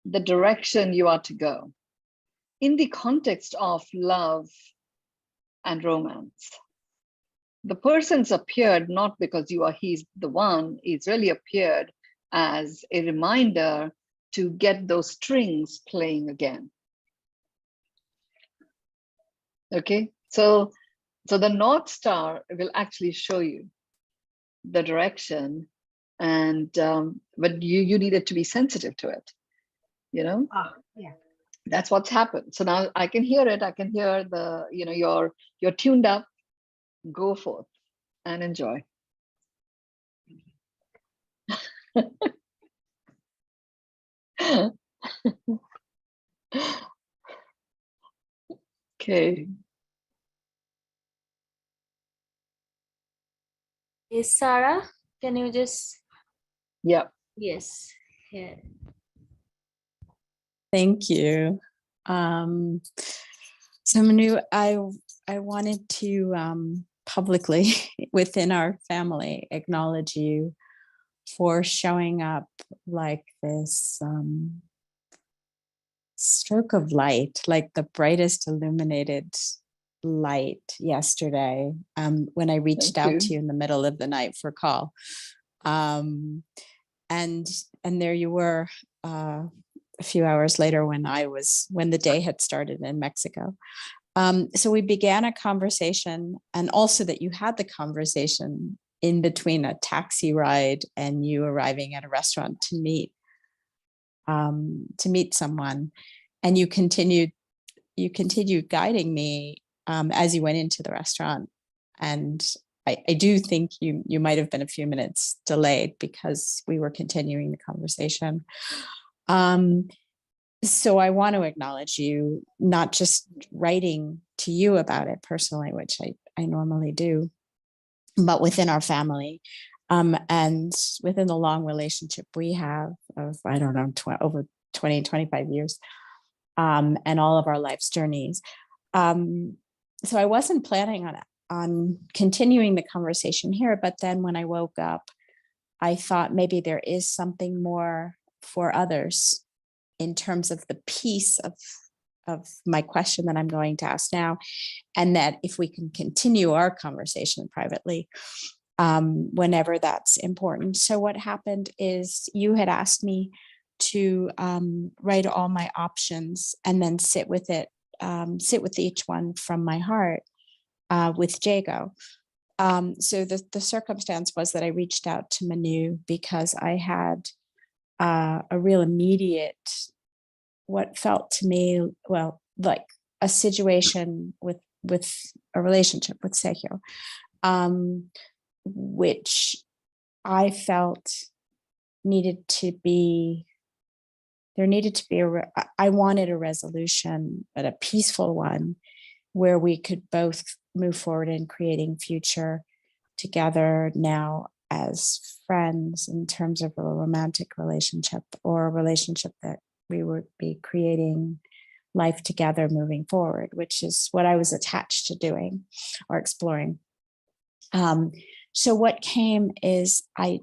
the direction you are to go in the context of love and romance. The person's appeared not because he's the one, it's really appeared as a reminder to get those strings playing again. Okay, so the North Star will actually show you the direction, and but you needed to be sensitive to it, Yeah. That's what's happened. So now I can hear it. I can hear the, you're tuned up. Go forth and enjoy. Okay. Yes, Sarah, can you just? Yeah. Yes. Yeah. Thank you. So Mynoo, I wanted to publicly within our family acknowledge you for showing up like this stroke of light, like the brightest illuminated light yesterday when I reached out to you in the middle of the night for a call. And there you were a few hours later when the day had started in Mexico. So we began a conversation, and also that you had the conversation in between a taxi ride and you arriving at a restaurant to meet someone, and you continued guiding me as you went into the restaurant. And I do think you might have been a few minutes delayed because we were continuing the conversation. So I want to acknowledge you, not just writing to you about it personally, which I normally do, but within our family, and within the long relationship we have of, I don't know, over 20, 25 years, and all of our life's journeys. So I wasn't planning on continuing the conversation here, but then when I woke up, I thought maybe there is something more for others in terms of the piece of my question that I'm going to ask now, and that if we can continue our conversation privately, whenever that's important. So what happened is you had asked me to write all my options and then sit with each one from my heart with Jago. So the circumstance was that I reached out to Mynoo because I had a real immediate, what felt to me, well, like a situation with a relationship with Sergio, which I felt I wanted a resolution, but a peaceful one, where we could both move forward in creating future together now as friends in terms of a romantic relationship, or a relationship that we would be creating life together moving forward, which is what I was attached to doing or exploring. So what came is I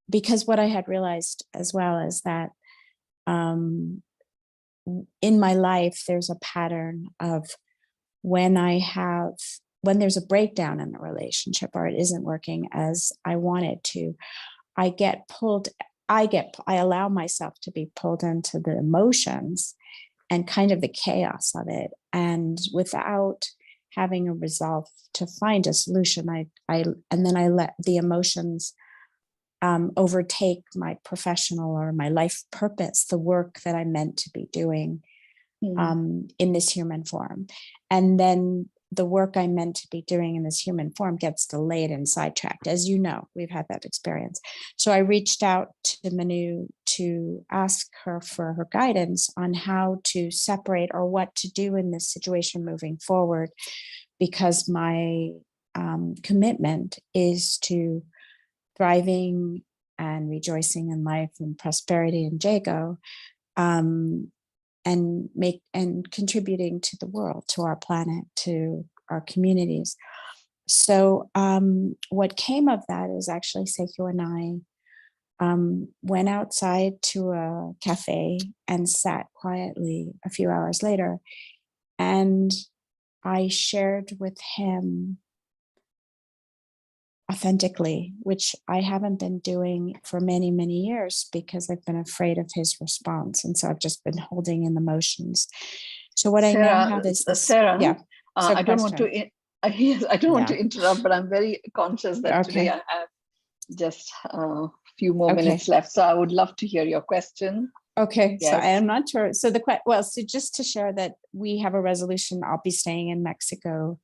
because what I had realized as well is that in my life, there's a pattern of when there's a breakdown in the relationship or it isn't working as I want it to, I allow myself to be pulled into the emotions and kind of the chaos of it. And without having a resolve to find a solution, and then I let the emotions overtake my professional or my life purpose, the work that I'm meant to be doing in this human form. And then the work I'm meant to be doing in this human form gets delayed and sidetracked. As you know, we've had that experience. So I reached out to Mynoo to ask her for her guidance on how to separate or what to do in this situation moving forward, because my commitment is to thriving and rejoicing in life and prosperity in Jago, and contributing to the world, to our planet, to our communities. So what came of that is actually Seiko and I went outside to a cafe and sat quietly a few hours later, and I shared with him authentically, which I haven't been doing for many, many years because I've been afraid of his response. And so I've just been holding in the motions. So what Sarah, I now have is this, Sarah, yeah. I don't want to, yes, I don't want to interrupt, but I'm very conscious that today I have just a few more minutes left. So I would love to hear your question. Okay, yes. So I am not sure. So so just to share that we have a resolution, I'll be staying in Mexico.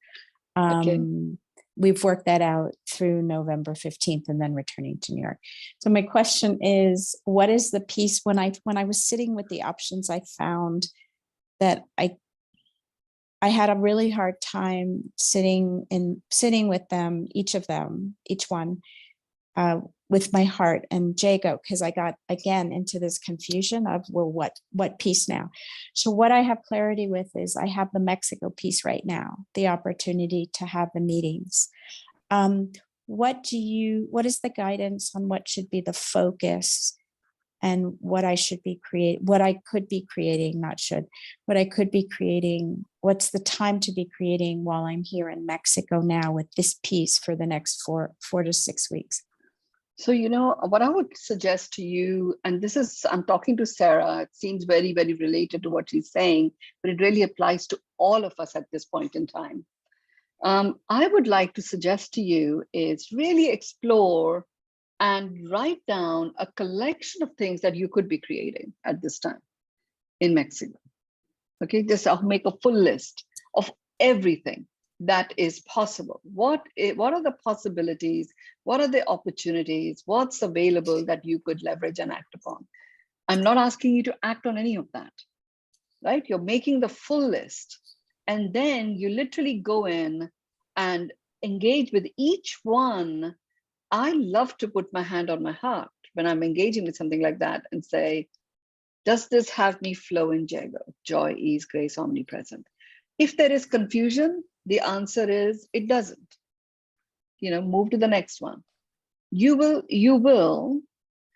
We've worked that out through November 15th and then returning to New York. So my question is, what is the piece when I was sitting with the options, I found that I had a really hard time sitting with them, each one, with my heart and Jago, because I got again into this confusion of, well, what piece now? So what I have clarity with is I have the Mexico piece right now, the opportunity to have the meetings. What is the guidance on what should be the focus and what I should be what I could be creating, what I could be creating, what's the time to be creating while I'm here in Mexico now with this piece for the next 4 to 6 weeks? So, what I would suggest to you, and this is, I'm talking to Sarah, it seems very, very related to what she's saying, but it really applies to all of us at this point in time. I would like to suggest to you is really explore and write down a collection of things that you could be creating at this time in Mexico. Okay, just I'll make a full list of everything that is possible. What are the possibilities? What are the opportunities? What's available that you could leverage and act upon? I'm not asking you to act on any of that, right? You're making the full list. And then you literally go in and engage with each one. I love to put my hand on my heart when I'm engaging with something like that and say, does this have me flow in Jago? Joy, ease, grace, omnipresent. If there is confusion, the answer is it doesn't. Move to the next one. You will.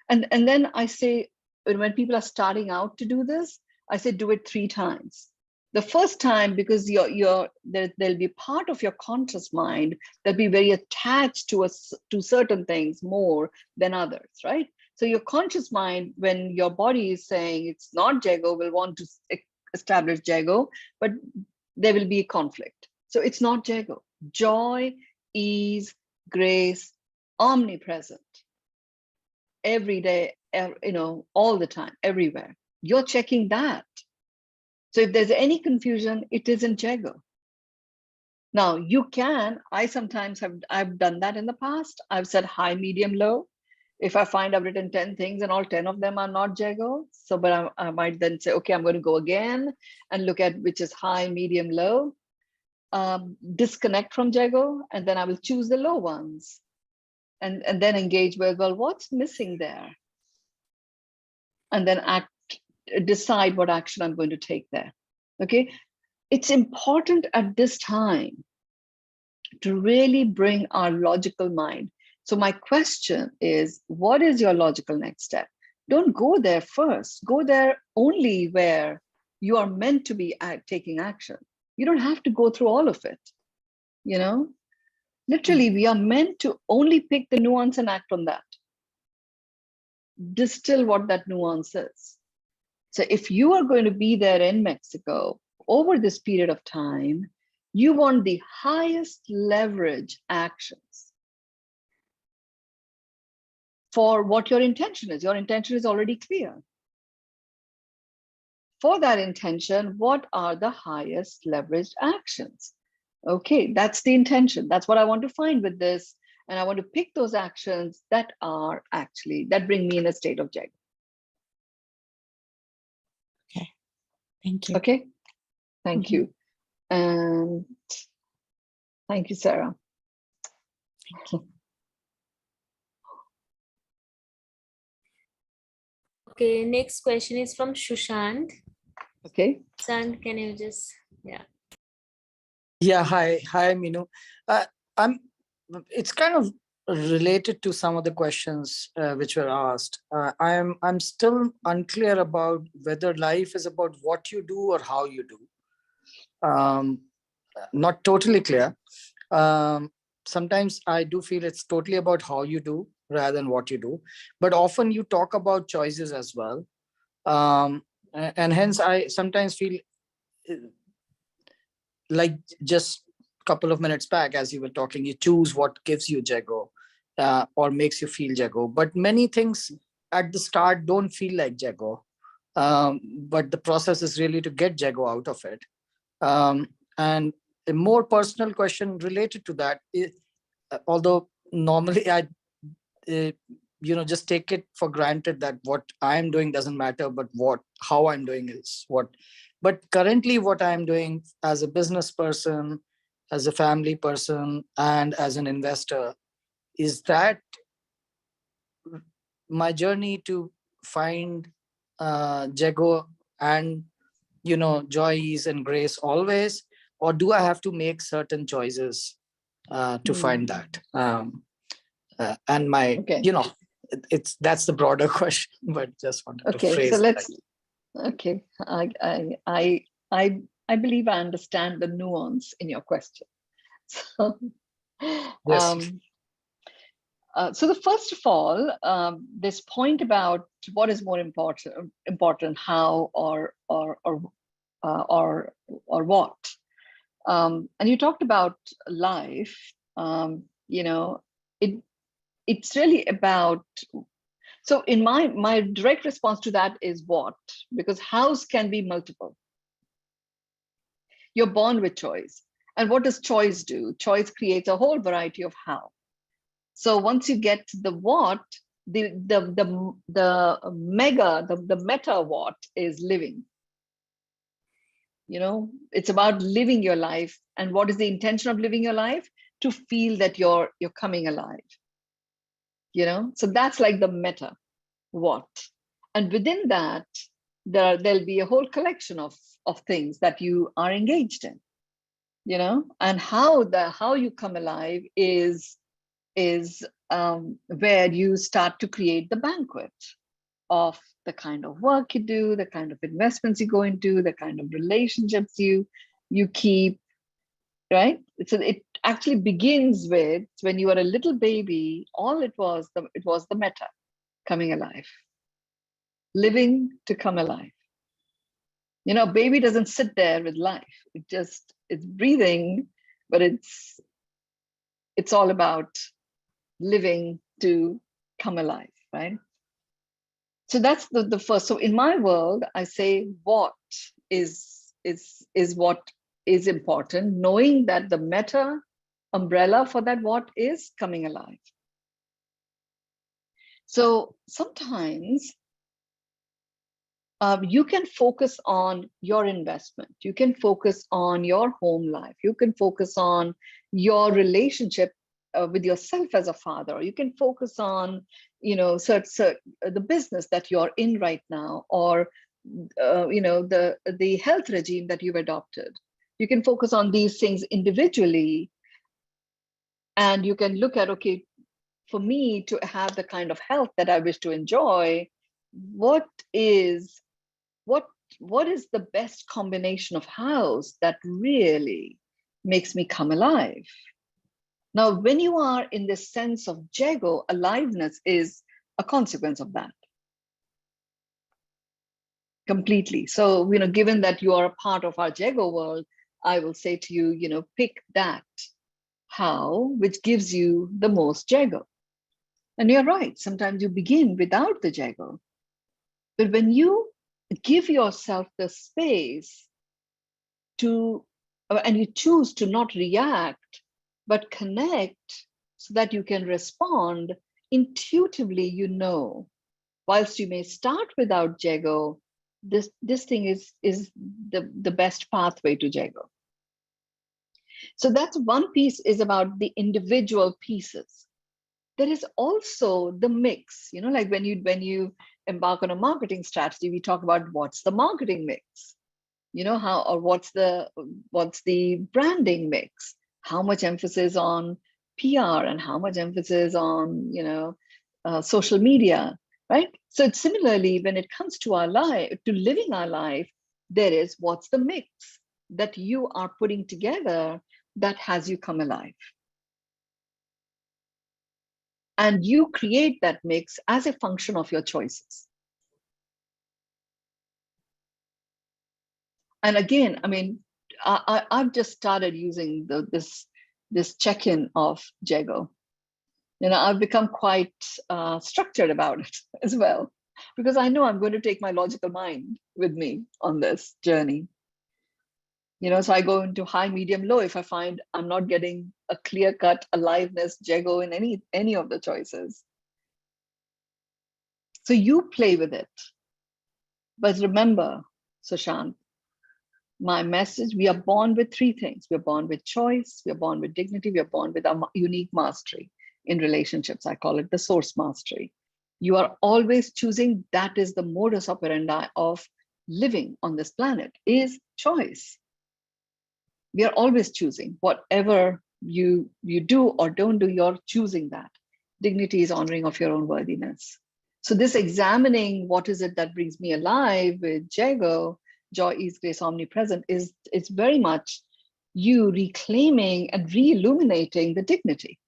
And then I say, when people are starting out to do this, I say, do it 3 times. The first time, because there'll be part of your conscious mind that'll be very attached to certain things more than others, right? So your conscious mind, when your body is saying it's not Jago, will want to establish Jago, but there will be a conflict. So it's not Jago. Joy, ease, grace, omnipresent. Every day, all the time, everywhere. You're checking that. So if there's any confusion, it isn't Jago. Now you can, I've done that in the past. I've said high, medium, low. If I find I've written 10 things and all 10 of them are not Jago, but I might then say, okay, I'm going to go again and look at which is high, medium, low, disconnect from Jago, and then I will choose the low ones and then engage with, well, what's missing there? And then decide what action I'm going to take there. Okay. It's important at this time to really bring our logical mind. So my question is, what is your logical next step? Don't go there first. Go there only where you are meant to be taking action. You don't have to go through all of it. Literally, we are meant to only pick the nuance and act on that. Distill what that nuance is. So if you are going to be there in Mexico over this period of time, you want the highest leverage actions for what your intention is. Your intention is already clear. For that intention, what are the highest leveraged actions? Okay, that's the intention. That's what I want to find with this. And I want to pick those actions that bring me in a state of Jago. Okay, thank you. Okay, thank you. And thank you, Sarah. Thank you. Okay, next question is from Shushant. Okay. Shushant, can you just, Yeah, hi, Mynoo. It's kind of related to some of the questions which were asked. I'm still unclear about whether life is about what you do or how you do. Not totally clear. Sometimes I do feel it's totally about how you do rather than what you do. But often you talk about choices as well. And hence I sometimes feel like just a couple of minutes back, as you were talking, you choose what gives you Jago or makes you feel Jago. But many things at the start don't feel like Jago. But the process is really to get Jago out of it. And a more personal question related to that, although normally I just take it for granted that what I'm doing doesn't matter, but how I'm doing is what. But currently what I'm doing as a business person, as a family person, and as an investor is that my journey to find Jago and joy, ease, and grace always, or do I have to make certain choices to find that? And my, Okay. that's the broader question, but just wanted to Okay, phrase so it let's. like Okay, I believe I understand the nuance in your question. So, yes. So the first of all, this point about what is more important, how or what. And you talked about life. It's really about. So in my direct response to that is what, because hows can be multiple. You're born with choice. And what does choice do? Choice creates a whole variety of how. So once you get to the what, the meta what is living. It's about living your life. And what is the intention of living your life? To feel that you're coming alive. So that's like the meta what. And within that, there'll be a whole collection of things that you are engaged in. And how you come alive is where you start to create the banquet of the kind of work you do, the kind of investments you go into, the kind of relationships you keep, right? So it actually begins with when you are a little baby. All it was the meta, coming alive, living to come alive. Baby doesn't sit there with life. It's breathing, but it's all about living to come alive, right? So that's the first. So in my world, I say what is what is important, knowing that the meta umbrella for that what is coming alive. So sometimes you can focus on your investment. You can focus on your home life. You can focus on your relationship with yourself as a father. You can focus on, the business that you're in right now, or the health regime that you've adopted. You can focus on these things individually, and you can look at, okay, for me to have the kind of health that I wish to enjoy, what is the best combination of hows that really makes me come alive? Now, when you are in this sense of Jago, aliveness is a consequence of that. Completely. So, given that you are a part of our Jago world, I will say to you, pick that how, which gives you the most Jago. And you're right, sometimes you begin without the Jago. But when you give yourself the space to, and you choose to not react, but connect so that you can respond intuitively, whilst you may start without Jago, this thing is the best pathway to Jago. So that's one piece, is about the individual pieces. There is also the mix, like when you embark on a marketing strategy, we talk about what's the marketing mix, what's the branding mix, how much emphasis on PR and how much emphasis on, social media, right? So it's similarly, when it comes to our life, to living our life, there is what's the mix that you are putting together that has you come alive. And you create that mix as a function of your choices. And again, I've just started using this check-in of Jago. I've become quite structured about it as well, because I know I'm going to take my logical mind with me on this journey. So I go into high, medium, low if I find I'm not getting a clear-cut aliveness Jago in any of the choices. So you play with it. But remember, Sushant, my message, we are born with three things. We're born with choice, we're born with dignity, we're born with a unique mastery in relationships. I call it the source mastery. You are always choosing. That is the modus operandi of living on this planet, is choice. We are always choosing. Whatever you do or don't do, you're choosing that. Dignity is honoring of your own worthiness. So this examining what is it that brings me alive with Jago, joy, ease, grace, omnipresent, it's very much you reclaiming and re-illuminating the dignity.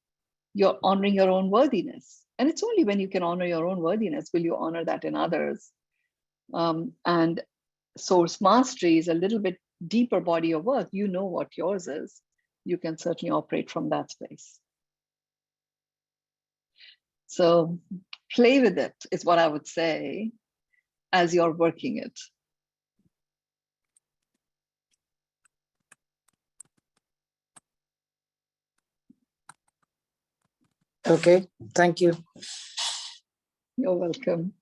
you're honoring your own worthiness. And it's only when you can honor your own worthiness will you honor that in others. And source mastery is a little bit deeper body of work. You know what yours is. You can certainly operate from that space. So play with it is what I would say as you're working it. Okay, thank you. You're welcome.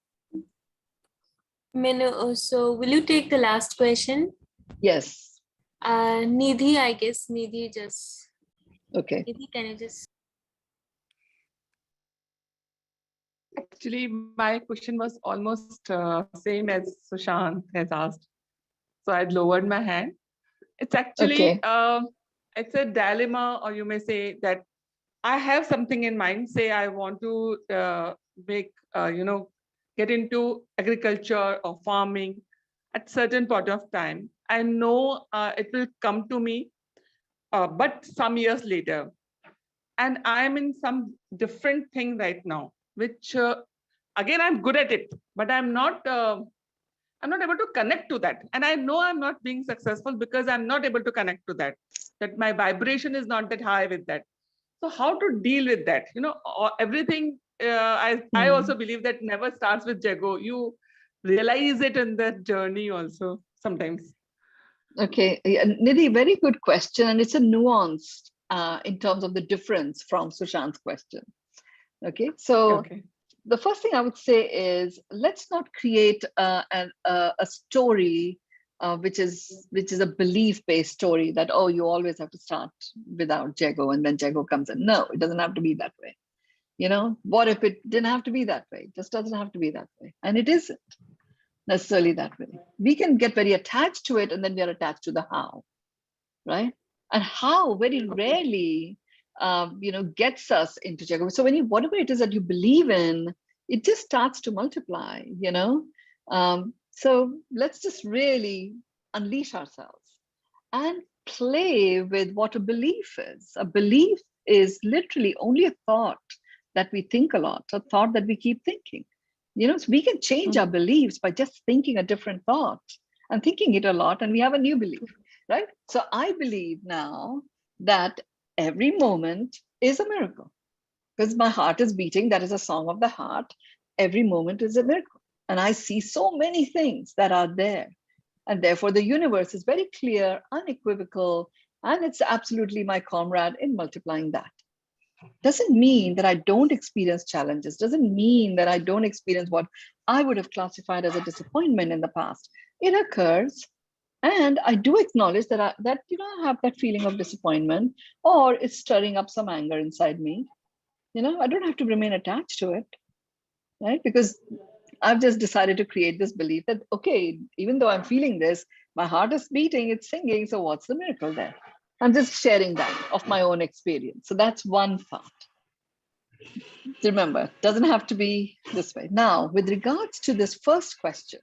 Mynoo, so will you take the last question? Yes. Nidhi, I guess. Nidhi just. Okay. Nidhi, can you just. Actually, my question was almost same as Sushant has asked. So I'd lowered my hand. It's actually, it's a dilemma, or you may say that I have something in mind. Say I want to make, get into agriculture or farming at certain point of time. I know it will come to me, but some years later. And I'm in some different thing right now, which again, I'm good at it, but I'm not able to connect to that. And I know I'm not being successful because I'm not able to connect to that my vibration is not that high with that. So how to deal with that? Everything, I also believe that never starts with Jago. You realize it in that journey also sometimes. Okay, Nidhi, very good question. And it's a nuance in terms of the difference from Sushant's question. Okay, so the first thing I would say is let's not create a story which is a belief-based story that, oh, you always have to start without Jago and then Jago comes in. No, it doesn't have to be that way. What if it didn't have to be that way? It just doesn't have to be that way. And it isn't necessarily that way. We can get very attached to it and then we are attached to the how, right? And how very rarely gets us into Jago. So whatever it is that you believe in, it just starts to multiply, so let's just really unleash ourselves and play with what a belief is. A belief is literally only a thought that we think a lot, a thought that we keep thinking. So we can change our beliefs by just thinking a different thought and thinking it a lot, and we have a new belief, right? So I believe now that every moment is a miracle because my heart is beating. That is a song of the heart. Every moment is a miracle. And I see so many things that are there. And therefore, the universe is very clear, unequivocal, and it's absolutely my comrade in multiplying that. Doesn't mean that I don't experience challenges. Doesn't mean that I don't experience what I would have classified as a disappointment in the past. It occurs. And I do acknowledge that I have that feeling of disappointment, or it's stirring up some anger inside me. I don't have to remain attached to it, right? Because I've just decided to create this belief that, okay, even though I'm feeling this, my heart is beating, it's singing. So what's the miracle there? I'm just sharing that of my own experience. So that's one part. Remember, it doesn't have to be this way. Now, with regards to this first question,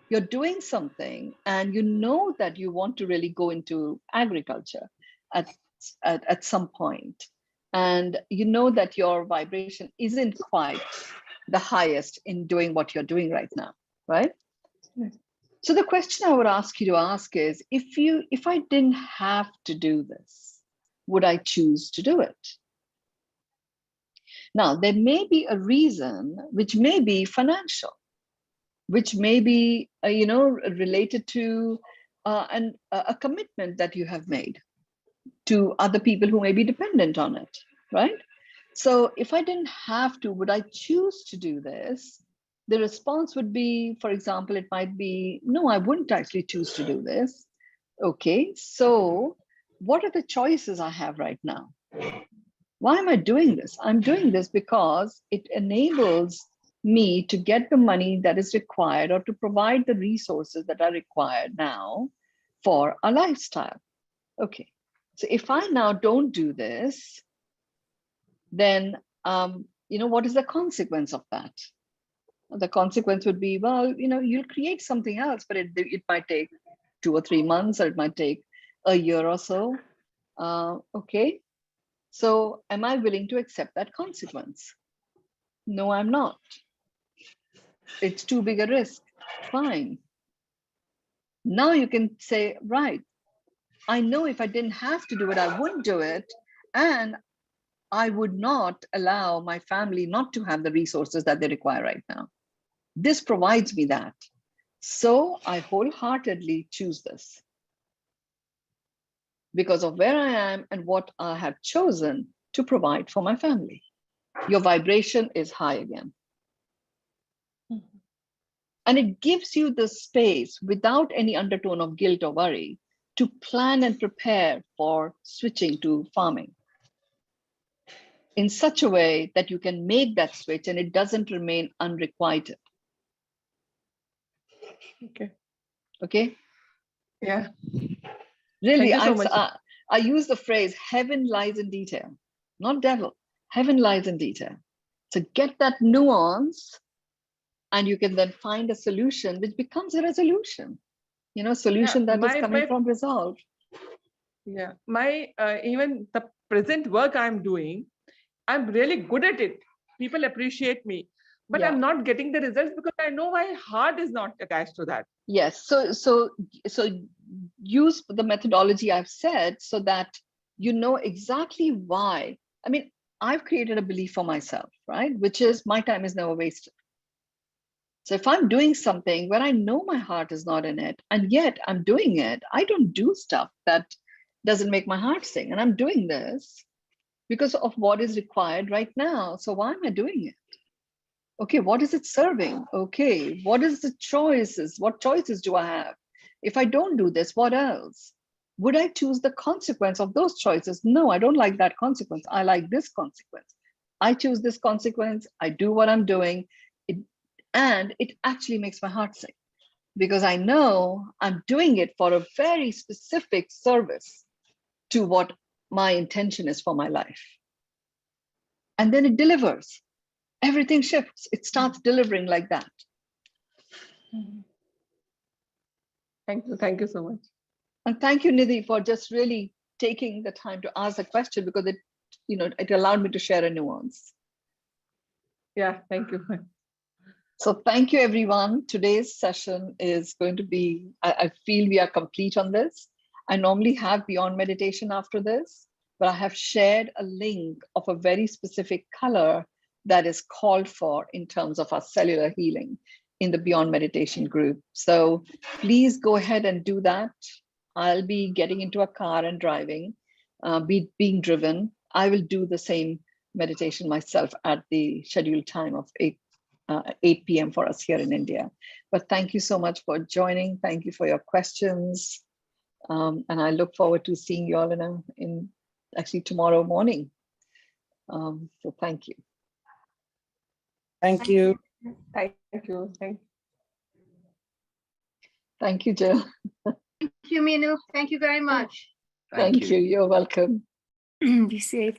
you're doing something and you know that you want to really go into agriculture at some point, and you know that your vibration isn't quite the highest in doing what you're doing right now, right? So the question I would ask you to ask is, if I didn't have to do this, would I choose to do it? Now, there may be a reason which may be financial, which may be, related to a commitment that you have made to other people who may be dependent on it, right? So if I didn't have to, would I choose to do this? The response would be, for example, it might be, no, I wouldn't actually choose to do this. Okay, so what are the choices I have right now? Why am I doing this? I'm doing this because it enables me to get the money that is required or to provide the resources that are required now for a lifestyle. Okay, so if I now don't do this, then what is the consequence of that? The consequence would be, well, you'll create something else, but it might take 2 or 3 months, or it might take a year or so. Okay, So am I willing to accept that consequence? No, I'm not. It's too big a risk. Fine. Now you can say, right, I know if I didn't have to do it, I wouldn't do it. And I would not allow my family not to have the resources that they require right now. This provides me that. So I wholeheartedly choose this because of where I am and what I have chosen to provide for my family. Your vibration is high again. And it gives you the space without any undertone of guilt or worry to plan and prepare for switching to farming in such a way that you can make that switch and it doesn't remain unrequited. Okay. Okay. Yeah. Really, Thank you so much. I use the phrase heaven lies in detail, not devil. Heaven lies in detail. So get that nuance and you can then find a solution which becomes a resolution. You know, solution that is coming from resolve. Yeah, my even the present work I'm doing, I'm really good at it. People appreciate me, but I'm not getting the results because I know my heart is not attached to that. Yes, so use the methodology I've said so that you know exactly why. I mean, I've created a belief for myself, right? Which is my time is never wasted. So if I'm doing something where I know my heart is not in it, and yet I'm doing it, I don't do stuff that doesn't make my heart sing. And I'm doing this because of what is required right now. So why am I doing it? Okay, what is it serving? Okay, what is the choices? What choices do I have? If I don't do this, what else? Would I choose the consequence of those choices? No, I don't like that consequence. I like this consequence. I choose this consequence. I do what I'm doing. And it actually makes my heart sing because I know I'm doing it for a very specific service to what my intention is for my life. And then it delivers. Everything shifts. It starts delivering like that. Thank you. Thank you so much. And thank you, Nidhi, for just really taking the time to ask the question because it, it allowed me to share a nuance. Yeah, thank you. So thank you, everyone. Today's session is going to be, I feel we are complete on this. I normally have Beyond Meditation after this, but I have shared a link of a very specific color that is called for in terms of our cellular healing in the Beyond Meditation group. So please go ahead and do that. I'll be getting into a car and driving, being driven. I will do the same meditation myself at the scheduled time of 8 p.m. for us here in India. But thank you so much for joining. Thank you for your questions. And I look forward to seeing you all in actually tomorrow morning. So thank you. Thank you. Thank you. Thank you, Jill. Thank you, Mynoo. Thank you very much. Thank you. You're welcome. Be safe.